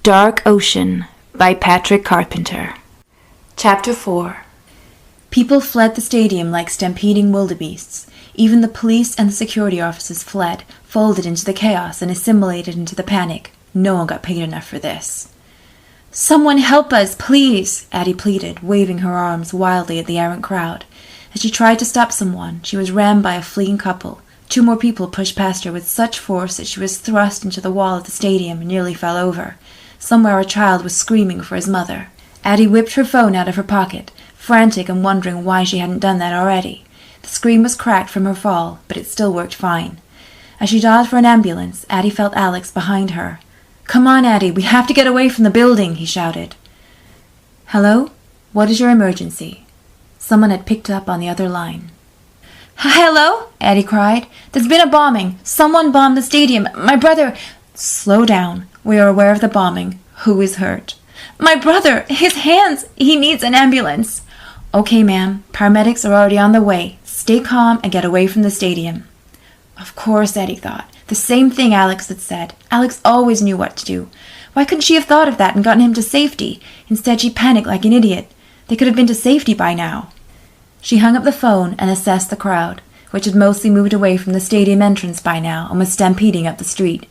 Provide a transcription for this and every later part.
Dark Ocean by Patrick Carpenter. Chapter 4. People fled the stadium like stampeding wildebeests. Even the police and the security officers fled, folded into the chaos and assimilated into the panic. No one got paid enough for this. "Someone help us, please," Addie pleaded, waving her arms wildly at the errant crowd. As she tried to stop someone, she was rammed by a fleeing couple. Two more people pushed past her with such force that she was thrust into the wall of the stadium and nearly fell over. Somewhere a child was screaming for his mother. Addie whipped her phone out of her pocket, frantic and wondering why she hadn't done that already. The screen was cracked from her fall, but it still worked fine. As she dialed for an ambulance, Addie felt Alex behind her. "Come on, Addie, we have to get away from the building," he shouted. "Hello? What is your emergency?" Someone had picked up on the other line. "Hello?" Addie cried. "There's been a bombing. Someone bombed the stadium. My brother—" "Slow down. We are aware of the bombing. Who is hurt?" "My brother! His hands! He needs an ambulance!" "Okay, ma'am. Paramedics are already on the way. Stay calm and get away from the stadium." Of course, Addie thought. The same thing Alex had said. Alex always knew what to do. Why couldn't she have thought of that and gotten him to safety? Instead, she panicked like an idiot. They could have been to safety by now. She hung up the phone and assessed the crowd, which had mostly moved away from the stadium entrance by now and was stampeding up the street.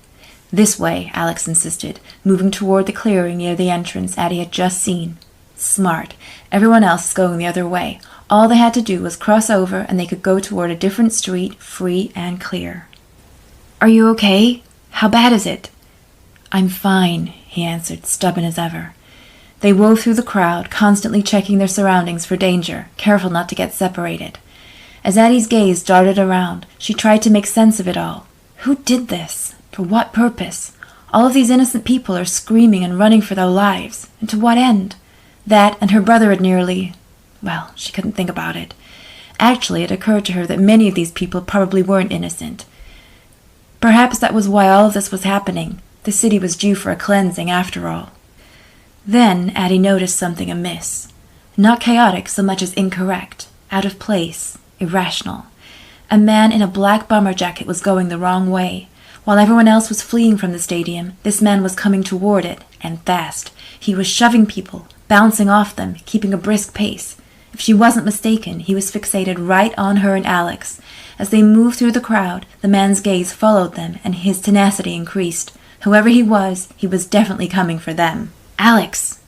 "This way," Alex insisted, moving toward the clearing near the entrance Addie had just seen. Smart. Everyone else is going the other way. All they had to do was cross over and they could go toward a different street, free and clear. "Are you okay? How bad is it?" "I'm fine," he answered, stubborn as ever. They wove through the crowd, constantly checking their surroundings for danger, careful not to get separated. As Addie's gaze darted around, she tried to make sense of it all. Who did this? For what purpose? All of these innocent people are screaming and running for their lives. And to what end? That and her brother had nearly— well, she couldn't think about it. Actually, it occurred to her that many of these people probably weren't innocent. Perhaps that was why all of this was happening. The city was due for a cleansing, after all. Then Addie noticed something amiss. Not chaotic so much as incorrect, out of place, irrational. A man in a black bomber jacket was going the wrong way. While everyone else was fleeing from the stadium, this man was coming toward it, and fast. He was shoving people, bouncing off them, keeping a brisk pace. If she wasn't mistaken, he was fixated right on her and Alex. As they moved through the crowd, the man's gaze followed them, and his tenacity increased. Whoever he was definitely coming for them. "Alex!"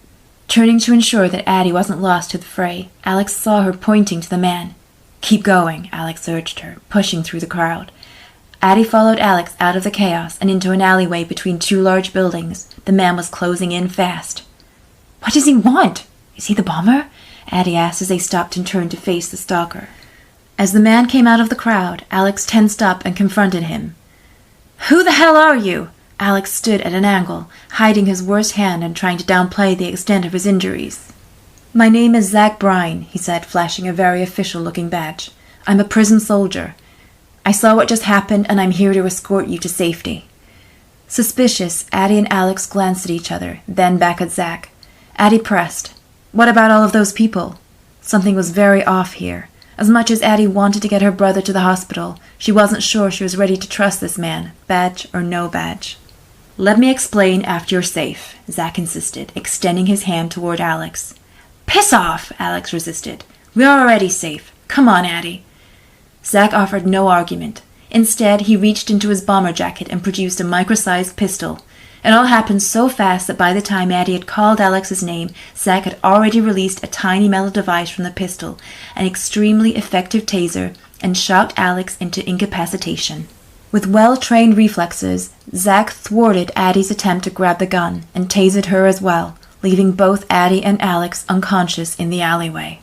Turning to ensure that Addie wasn't lost to the fray, Alex saw her pointing to the man. "Keep going," Alex urged her, pushing through the crowd. Addie followed Alex out of the chaos and into an alleyway between two large buildings. The man was closing in fast. "What does he want? Is he the bomber?" Addie asked as they stopped and turned to face the stalker. As the man came out of the crowd, Alex tensed up and confronted him. "Who the hell are you?" Alex stood at an angle, hiding his worst hand and trying to downplay the extent of his injuries. "My name is Zach Brine," he said, flashing a very official-looking badge. "I'm a prison soldier. I saw what just happened, and I'm here to escort you to safety." Suspicious, Addie and Alex glanced at each other, then back at Zach. Addie pressed. "What about all of those people?" Something was very off here. As much as Addie wanted to get her brother to the hospital, she wasn't sure she was ready to trust this man, badge or no badge. "Let me explain after you're safe," Zach insisted, extending his hand toward Alex. "Piss off!" Alex resisted. "We're already safe. Come on, Addie." Zach offered no argument. Instead, he reached into his bomber jacket and produced a micro-sized pistol. It all happened so fast that by the time Addie had called Alex's name, Zach had already released a tiny metal device from the pistol, an extremely effective taser, and shocked Alex into incapacitation. With well-trained reflexes, Zach thwarted Addie's attempt to grab the gun and tasered her as well, leaving both Addie and Alex unconscious in the alleyway.